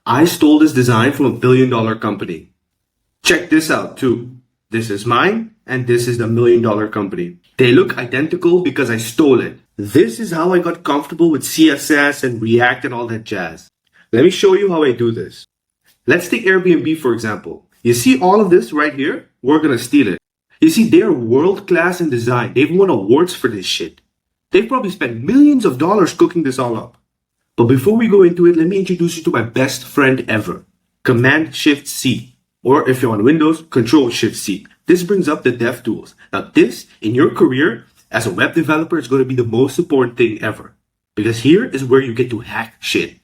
I stole this design from a billion-dollar company. Check this out too. This is mine, and this is the million-dollar company. They look identical because I stole it. This is how I got comfortable with CSS and React and all that jazz. Let me show you how I do this. Let's take Airbnb for example. You see all of this right here? We're gonna steal it. You see, they are world-class in design. They've won awards for this shit. They've probably spent millions of dollars cooking this all up. But before we go into it, let me introduce you to my best friend ever. Command-Shift-C. Or if you're on Windows, Control-Shift-C. This brings up the dev tools. Now this, in your career, as a web developer, is going to be the most important thing ever. Because here is where you get to hack shit.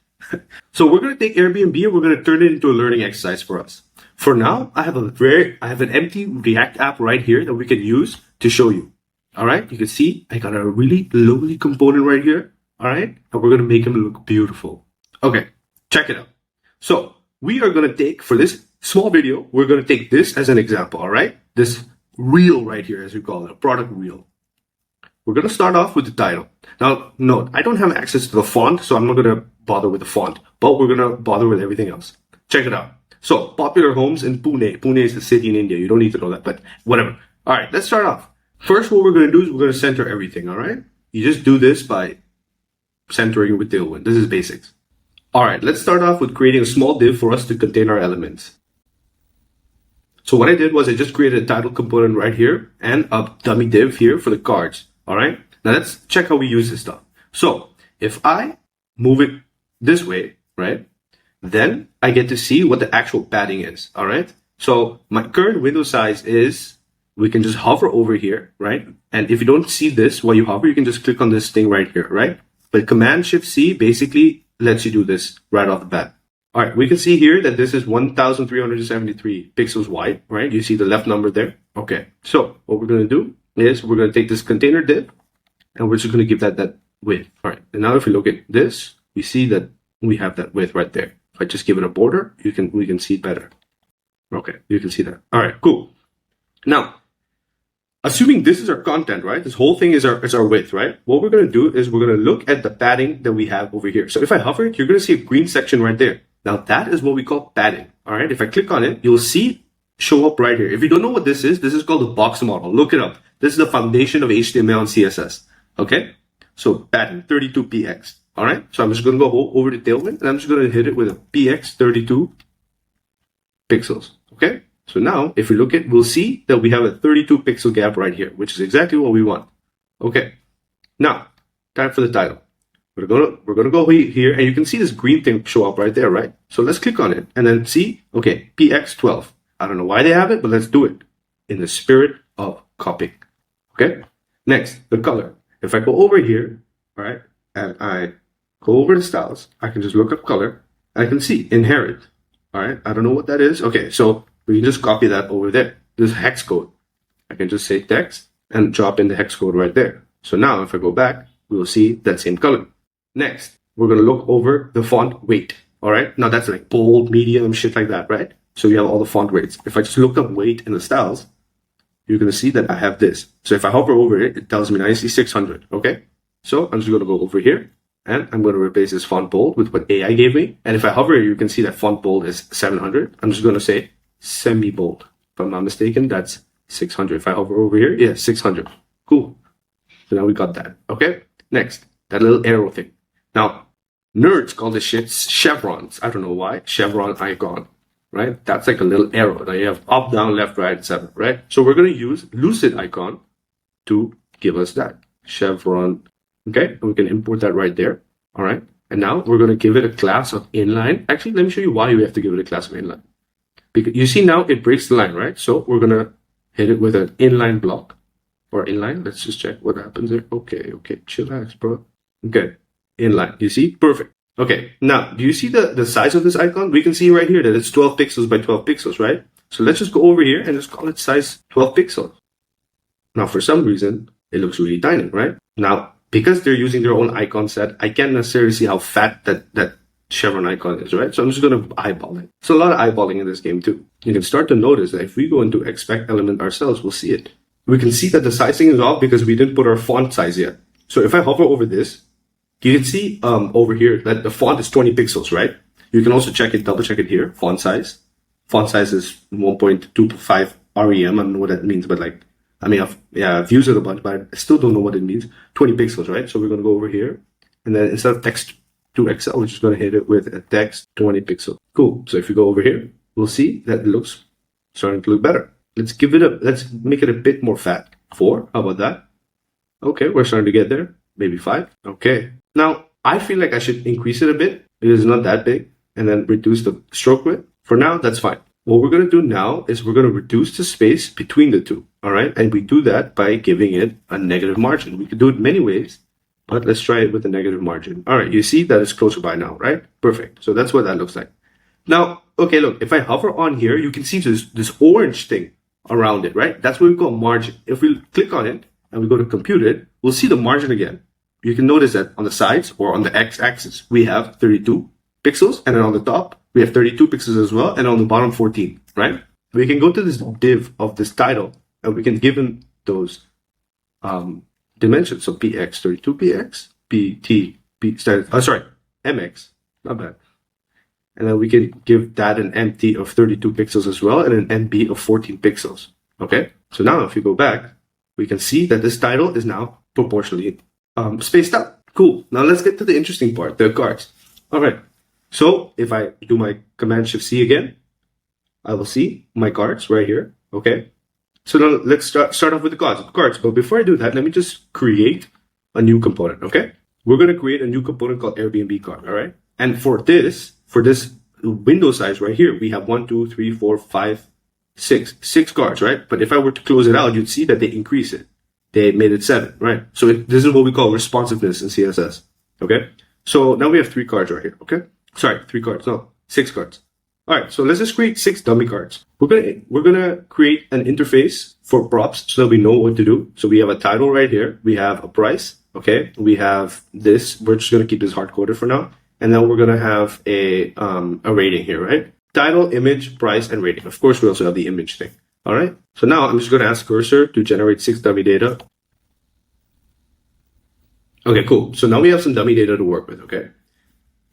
So we're going to take Airbnb and we're going to turn it into a learning exercise for us. For now, I have an empty React app right here that we can use to show you. All right, you can see I got a really lowly component right here. All right, and we're going to make him look beautiful. Okay, check it out. So we are going to take, for this small video, we're going to take this as an example. All right, this reel right here, as we call it, a product reel. We're going to start off with the title. Now, note, I don't have access to the font, so I'm not going to bother with the font, but we're going to bother with everything else. Check it out. So, popular homes in Pune. Pune is a city in India. You don't need to know that, but whatever. All right, let's start off. First, what we're going to do is we're going to center everything, all right? You just do this by centering with Tailwind. This is basics. All right, let's start off with creating a small div for us to contain our elements. So what I did was I just created a title component right here and a dummy div here for the cards. All right, now let's check how we use this stuff. So if I move it this way, right, then I get to see what the actual padding is. All right, so my current window size is, we can just hover over here, right? And if you don't see this while you hover, you can just click on this thing right here, right? But Command-Shift-C basically lets you do this right off the bat. All right, we can see here that this is 1,373 pixels wide, right? You see the left number there. Okay, so what we're going to do is we're going to take this container div and we're just going to give that width. All right, and now if we look at this, we see that we have that width right there. If I just give it a border, we can see it better. Okay, you can see that. All right, cool. Now, assuming this is our content, right? This whole thing is our width, right? What we're going to do is we're going to look at the padding that we have over here. So if I hover it, you're going to see a green section right there. Now that is what we call padding. All right. If I click on it, you'll see show up right here. If you don't know what this is called the box model. Look it up. This is the foundation of HTML and CSS. Okay. So padding 32px. All right. So I'm just going to go over to Tailwind and I'm just going to hit it with a px 32 pixels. Okay. So now if we look at, we'll see that we have a 32 pixel gap right here, which is exactly what we want. Okay. Now time for the title. We're gonna go here and you can see this green thing show up right there, right? So let's click on it and then see, okay, px12. I don't know why they have it, but let's do it in the spirit of copying. Okay. Next, the color. If I go over here, all right, and I go over the styles, I can just look up color and I can see inherit. All right. I don't know what that is. Okay. So we can just copy that over there. This hex code. I can just say text and drop in the hex code right there. So now if I go back, we will see that same color. Next, we're going to look over the font weight. All right. Now that's like bold, medium, shit like that, right? So you have all the font weights. If I just look up weight in the styles, you're going to see that I have this. So if I hover over it, it tells me nicely 600. Okay. So I'm just going to go over here and I'm going to replace this font bold with what AI gave me. And if I hover, you can see that font bold is 700. I'm just going to say semi-bold. If I'm not mistaken, that's 600. If I hover over here, yeah, 600. Cool. So now we got that. Okay. Next, that little arrow thing. Now, nerds call this shit chevrons. I don't know why. Chevron icon, right? That's like a little arrow. Now you have up, down, left, right, etc. Right? So we're going to use lucid icon to give us that chevron. Okay, and we can import that right there. All right. And now we're going to give it a class of inline. Actually, let me show you why we have to give it a class of inline. Because you see now it breaks the line, right? So we're going to hit it with an inline block or inline. Let's just check what happens there. Okay, chillax, bro. Okay. Inline, you see? Perfect. Okay, now, do you see the size of this icon? We can see right here that it's 12 pixels by 12 pixels, right? So let's just go over here and just call it size 12 pixels. Now, for some reason, it looks really tiny, right? Now, because they're using their own icon set, I can't necessarily see how fat that chevron icon is, right? So I'm just going to eyeball it. So a lot of eyeballing in this game too. You can start to notice that if we go into expect element ourselves, we'll see it. We can see that the sizing is off because we didn't put our font size yet. So if I hover over this, You can see over here that the font is 20 pixels, right? You can also check it, double check it here. Font size. Font size is 1.25 REM. I don't know what that means, but like, I mean, I've used it a bunch, but I still don't know what it means. 20 pixels, right? So we're going to go over here. And then instead of text to Excel, we're just going to hit it with a text 20 pixels. Cool. So if you go over here, we'll see that it looks starting to look better. Let's make it a bit more fat. 4. How about that? Okay, we're starting to get there. Maybe 5. Okay. Now, I feel like I should increase it a bit because it's not that big, and then reduce the stroke width. For now, that's fine. What we're going to do now is we're going to reduce the space between the two. All right. And we do that by giving it a negative margin. We could do it many ways, but let's try it with a negative margin. All right. You see that it's closer by now, right? Perfect. So that's what that looks like. Now, okay, look, if I hover on here, you can see this orange thing around it, right? That's what we call margin. If we click on it and we go to compute it, we'll see the margin again. You can notice that on the sides or on the x-axis, we have 32 pixels. And then on the top, we have 32 pixels as well. And on the bottom, 14, right? We can go to this div of this title and we can give them those dimensions. So px, 32 px, pt, mx, not bad. And then we can give that an empty of 32 pixels as well and an MB of 14 pixels. Okay. So now if you go back, we can see that this title is now proportionally spaced out. Cool. Now let's get to the interesting part, the cards. All right. So if I do my Command-Shift-C again, I will see my cards right here. Okay. So now let's start off with the cards. But before I do that, let me just create a new component. Okay. We're going to create a new component called Airbnb card. All right. And for this window size right here, we have 1, 2, 3, 4, 5, 6 cards, right? But if I were to close it out, you'd see that they increase it. They made it 7, right? So this is what we call responsiveness in CSS. Okay. So now we have 3 cards right here. Okay. Sorry, 3 cards. No, 6 cards. All right. So let's just create 6 dummy cards. We're gonna create an interface for props so that we know what to do. So we have a title right here. We have a price. Okay. We have this. We're just gonna keep this hard coded for now. And then we're going to have a rating here, right? Title, image, price, and rating. Of course, we also have the image thing. All right. So now I'm just going to ask Cursor to generate 6 dummy data. Okay, cool. So now we have some dummy data to work with, okay?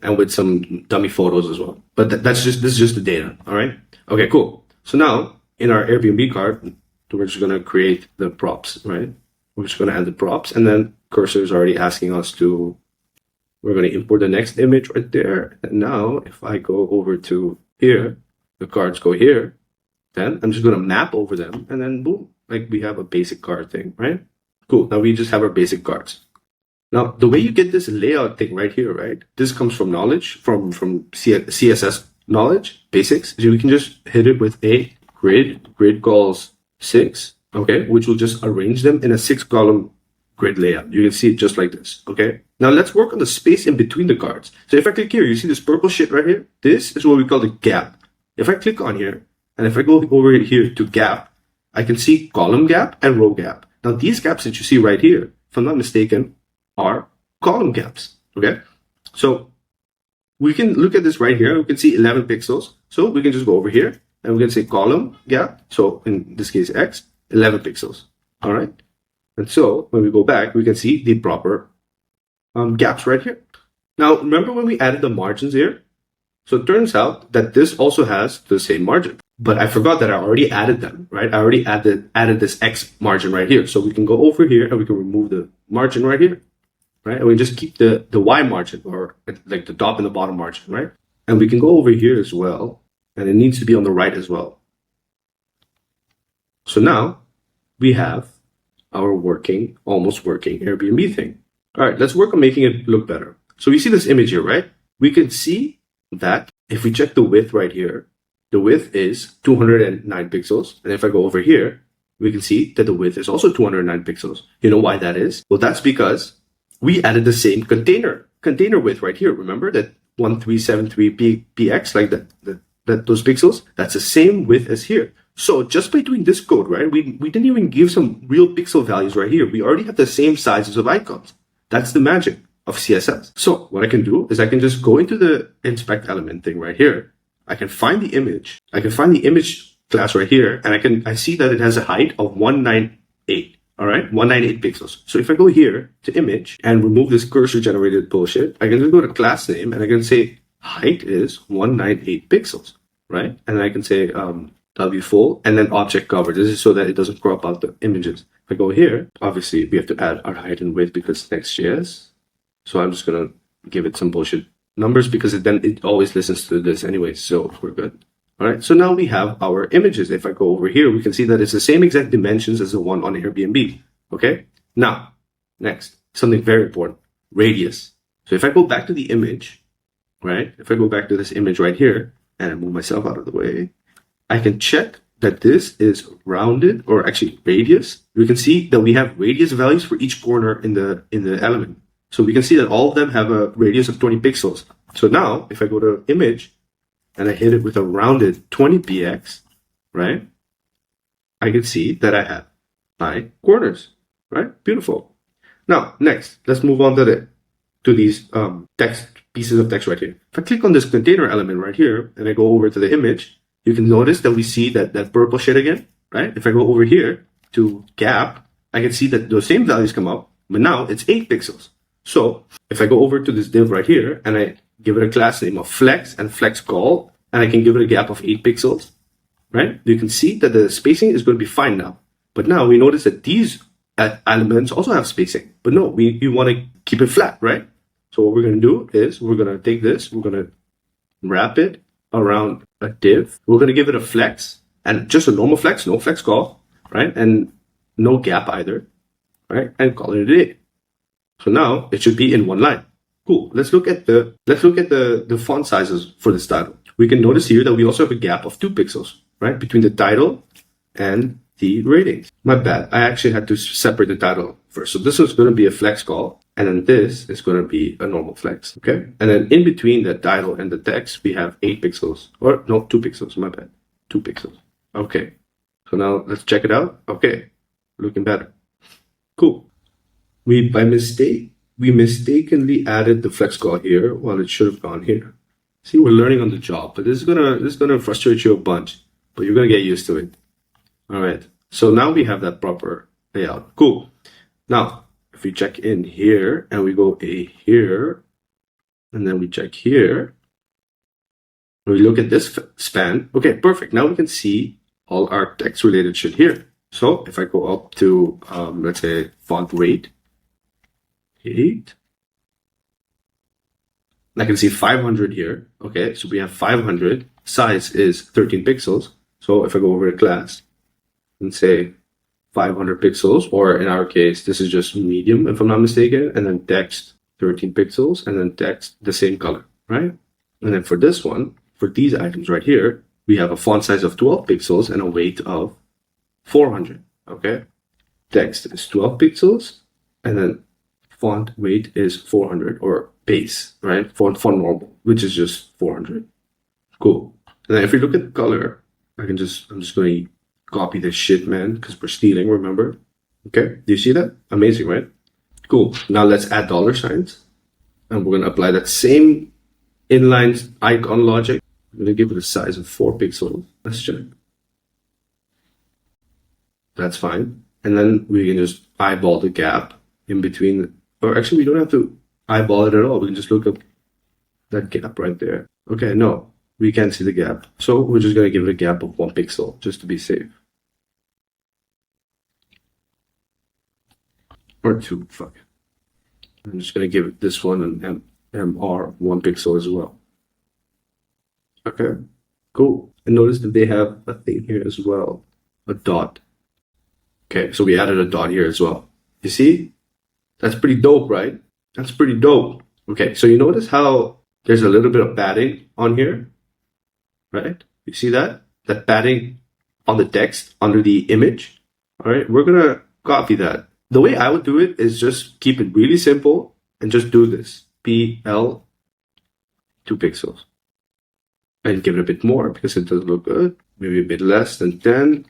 And with some dummy photos as well. But this is just the data. All right. Okay, cool. So now in our Airbnb card, we're just going to create the props, right? We're just going to add the props. And then Cursor is already asking us to we're going to import the next image right there. And now if I go over to here, the cards go here, then I'm just going to map over them and then boom, like we have a basic card thing, right? Cool. Now we just have our basic cards. Now the way you get this layout thing right here, right? This comes from knowledge, from CSS knowledge, basics. So we can just hit it with a grid calls 6, okay? Which will just arrange them in a 6-column grid layout. You can see it just like this, okay? Now let's work on the space in between the cards. So if I click here, you see this purple shit right here? This is what we call the gap. If I click on here, and if I go over here to gap, I can see column gap and row gap. Now these gaps that you see right here, if I'm not mistaken, are column gaps, okay? So we can look at this right here. We can see 11 pixels. So we can just go over here and we can say column gap. So in this case, X, 11 pixels, all right? And so when we go back, we can see the proper gaps right here. Now, remember when we added the margins here? So it turns out that this also has the same margin, but I forgot that I already added them, right? I already added this X margin right here. So we can go over here and we can remove the margin right here, right? And we just keep the Y margin or like the top and the bottom margin, right? And we can go over here as well. And it needs to be on the right as well. So now we have our almost working Airbnb thing. All right, let's work on making it look better. So we see this image here, right? We can see that if we check the width right here, the width is 209 pixels. And if I go over here, we can see that the width is also 209 pixels. You know why that is? Well, that's because we added the same container width right here. Remember that 1373px, like those pixels, that's the same width as here. So just by doing this code, right, we didn't even give some real pixel values right here. We already have the same sizes of icons. That's the magic of CSS. So what I can do is I can just go into the inspect element thing right here. I can find the image. I can find the image class right here, and I see that it has a height of 198. All right, 198 pixels. So if I go here to image and remove this cursor generated bullshit, I can just go to class name and I can say height is 198 pixels, right? And I can say W full and then object cover. This is so that it doesn't crop out the images. If I go here, obviously we have to add our height and width because it's Next.js. So I'm just gonna give it some bullshit numbers because then it always listens to this anyway. So we're good. All right, so now we have our images. If I go over here, we can see that it's the same exact dimensions as the one on Airbnb. Okay, now, next, something very important, radius. So if I go back to the image, right, if I go back to this image right here, and I move myself out of the way, I can check that this is rounded, or actually radius. We can see that we have radius values for each corner in the element. So we can see that all of them have a radius of 20 pixels. So now, if I go to image, and I hit it with a rounded 20px, right? I can see that I have my corners, right? Beautiful. Now, next, let's move on to these text pieces of text right here. If I click on this container element right here, and I go over to the image, you can notice that we see that purple shit again, right? If I go over here to gap, I can see that those same values come up, but now it's 8 pixels. So if I go over to this div right here, and I give it a class name of flex and flex call, and I can give it a gap of 8 pixels, right? You can see that the spacing is going to be fine now. But now we notice that these elements also have spacing. But no, we want to keep it flat, right? So what we're going to do is we're going to take this, we're going to wrap it around a div. We're going to give it a flex, and just a normal flex, no flex call, right? And no gap either, right? And call it a day. So now it should be in one line. Cool. Let's look at the font sizes for this title. We can notice here that we also have a gap of 2 pixels, right, between the title and the ratings. My bad. I actually had to separate the title first. So this is going to be a flex call, and then this is going to be a normal flex. Okay. And then in between the title and the text, we have 8 pixels, or no, 2 pixels. My bad. 2 pixels. Okay. So now let's check it out. Okay. Looking better. Cool. We mistakenly added the flex call here while it should have gone here. See, we're learning on the job, but this is gonna frustrate you a bunch, but you're gonna get used to it. All right. So now we have that proper layout. Cool. Now, if we check in here and we go here, and then we check here, and we look at this span. Okay, perfect. Now we can see all our text related shit here. So if I go up to let's say font weight 8. I can see 500 here. Okay, so we have 500. Size is 13 pixels. So if I go over to class and say 500 pixels, or in our case, this is just medium, if I'm not mistaken, and then text 13 pixels, and then text the same color, right? And then for this one, for these items right here, we have a font size of 12 pixels and a weight of 400. Okay, text is 12 pixels, and then font weight is 400, or base, right? Font normal, which is just 400. Cool. And then if we look at the color, I'm just going to copy this shit, man, because we're stealing, remember? Okay, do you see that? Amazing, right? Cool. Now let's add dollar signs. And we're going to apply that same inline icon logic. I'm going to give it a size of 4 pixels. Let's check. That's fine. And then we can just eyeball the gap in between. Or actually, we don't have to eyeball it at all. We can just look up that gap right there. Okay, no, we can't see the gap. So we're just going to give it a gap of 1 pixel just to be safe. Or 2, fuck it. I'm just going to give this one an MR 1 pixel as well. Okay, cool. And notice that they have a thing here as well, a dot. Okay, so we added a dot here as well. You see? That's pretty dope, right? That's pretty dope. Okay, so you notice how there's a little bit of padding on here, right? You see that? That padding on the text under the image. All right, we're going to copy that. The way I would do it is just keep it really simple and just do this. PL 2 pixels. And give it a bit more because it does look good. Maybe a bit less than 10.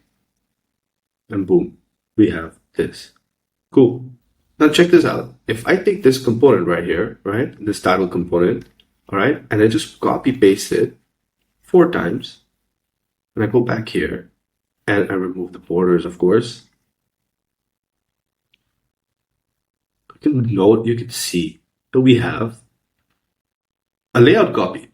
And boom, we have this. Cool. Now check this out. If I take this component right here, right, this title component, all right, and I just copy paste it 4 times, and I go back here, and I remove the borders, of course, you can see that we have a layout copy.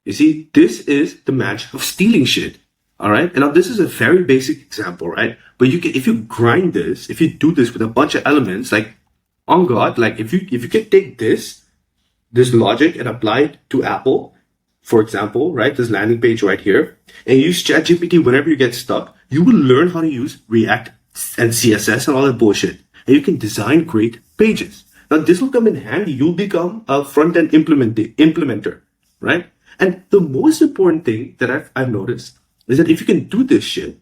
You see, this is the magic of stealing shit. All right. And now this is a very basic example, right? But you can, if you grind this, if you do this with a bunch of elements, like on God, like if you can take this logic and apply it to Apple, for example, right? This landing page right here, and use ChatGPT whenever you get stuck, you will learn how to use React and CSS and all that bullshit. And you can design great pages. Now this will come in handy. You'll become a front-end implementer, right? And the most important thing that I've noticed is that if you can do this shit,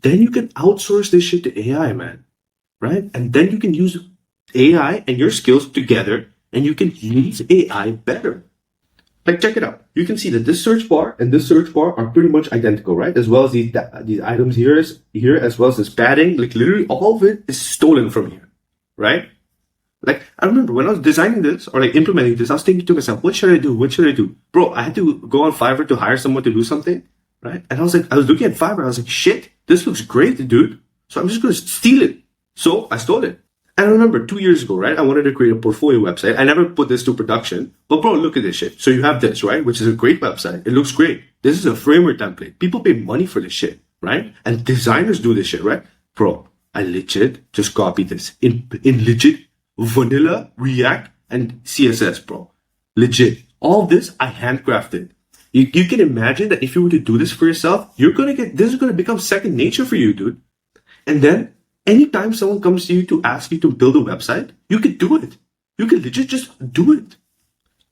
then you can outsource this shit to AI, man, right? And then you can use AI and your skills together, and you can use AI better. Like, check it out. You can see that this search bar and this search bar are pretty much identical, right? As well as these items here, as well as this padding. Like, literally all of it is stolen from here, right? Like, I remember when I was designing this or like implementing this, I was thinking to myself, what should I do? What should I do? Bro, I had to go on Fiverr to hire someone to do something, right? And I was looking at Fiverr. I was like, shit, this looks great, dude. So I'm just going to steal it. So I stole it. And I remember 2 years ago, right? I wanted to create a portfolio website. I never put this to production, but bro, look at this shit. So you have this, right? Which is a great website. It looks great. This is a framework template. People pay money for this shit, right? And designers do this shit, right? Bro, I legit just copied this in legit vanilla React and CSS, bro. Legit. All this I handcrafted. You can imagine that if you were to do this for yourself, this is going to become second nature for you, dude. And then anytime someone comes to you to ask you to build a website, you can do it. You can legit just do it.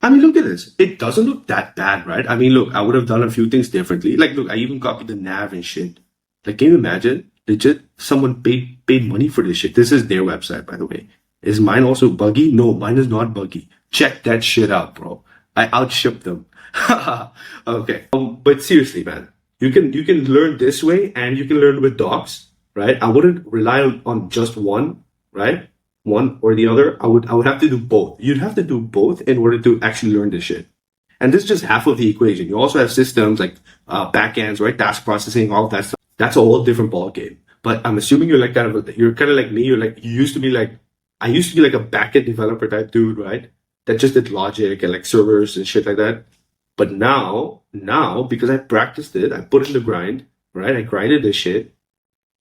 I mean, look at this. It doesn't look that bad, right? I mean, look, I would have done a few things differently. Like, look, I even copied the nav and shit. Like, can you imagine? Legit, someone paid money for this shit. This is their website, by the way. Is mine also buggy? No, mine is not buggy. Check that shit out, bro. I outshipped them. Okay. But seriously, man, you can learn this way and you can learn with docs, right? I wouldn't rely on just one, right? One or the other. I would have to do both. You'd have to do both in order to actually learn this shit. And this is just half of the equation. You also have systems like backends, right? Task processing, all of that stuff. That's a whole different ballgame. But I'm assuming you're kind of like me. I used to be like a backend developer type dude, right? That just did logic and like servers and shit like that. But now, because I practiced it, I put it in the grind, right? I grinded this shit.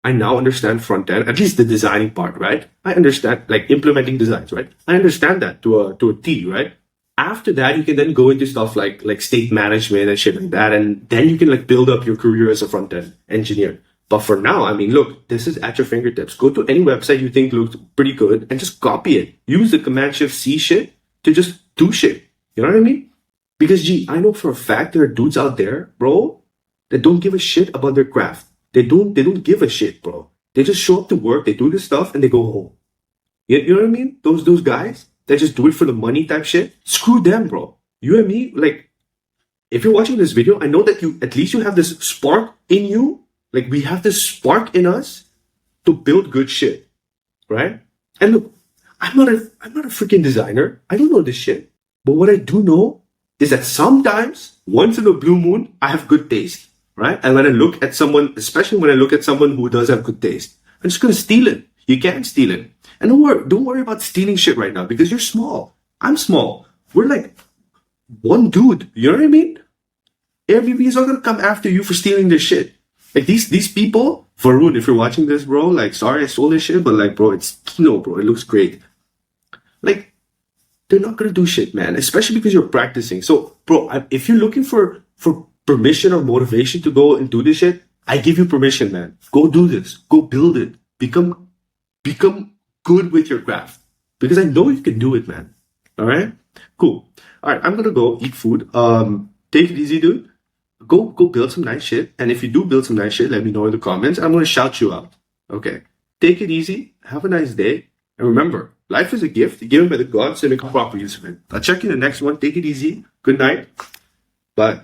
I now understand front end, at least the designing part, right? I understand like implementing designs, right? I understand that to a T, right? After that, you can then go into stuff like state management and shit like that. And then you can like build up your career as a front end engineer. But for now, I mean, look, this is at your fingertips. Go to any website you think looks pretty good and just copy it. Use the Command-Shift-C shit to just do shit. You know what I mean? Because, I know for a fact there are dudes out there, bro, that don't give a shit about their craft. They don't give a shit, bro. They just show up to work, they do this stuff, and they go home. You know what I mean? Those guys that just do it for the money type shit, screw them, bro. You and me, like, if you're watching this video, I know that at least you have this spark in you. Like, we have this spark in us to build good shit, right? And look, I'm not a freaking designer. I don't know this shit. But what I do know is that sometimes, once in a blue moon, I have good taste, right? And when I look at someone, especially when I look at someone who does have good taste, I'm just going to steal it. You can't steal it. And don't worry about stealing shit right now because you're small. I'm small. We're like one dude. You know what I mean? Airbnb not going to come after you for stealing this shit. Like these people, Varun, if you're watching this, bro, like, sorry I stole this shit, but like, bro, it's Kino, bro. It looks great. Like, they're not gonna do shit, man. Especially because you're practicing. So, bro, if you're looking for permission or motivation to go and do this shit, I give you permission, man. Go do this. Go build it. Become good with your craft. Because I know you can do it, man. All right? Cool. All right, I'm gonna go eat food. Take it easy, dude. Go build some nice shit. And if you do build some nice shit, let me know in the comments. I'm going to shout you out. Okay. Take it easy. Have a nice day. And remember, life is a gift given by the gods, so make a proper use of it. I'll check you in the next one. Take it easy. Good night. Bye.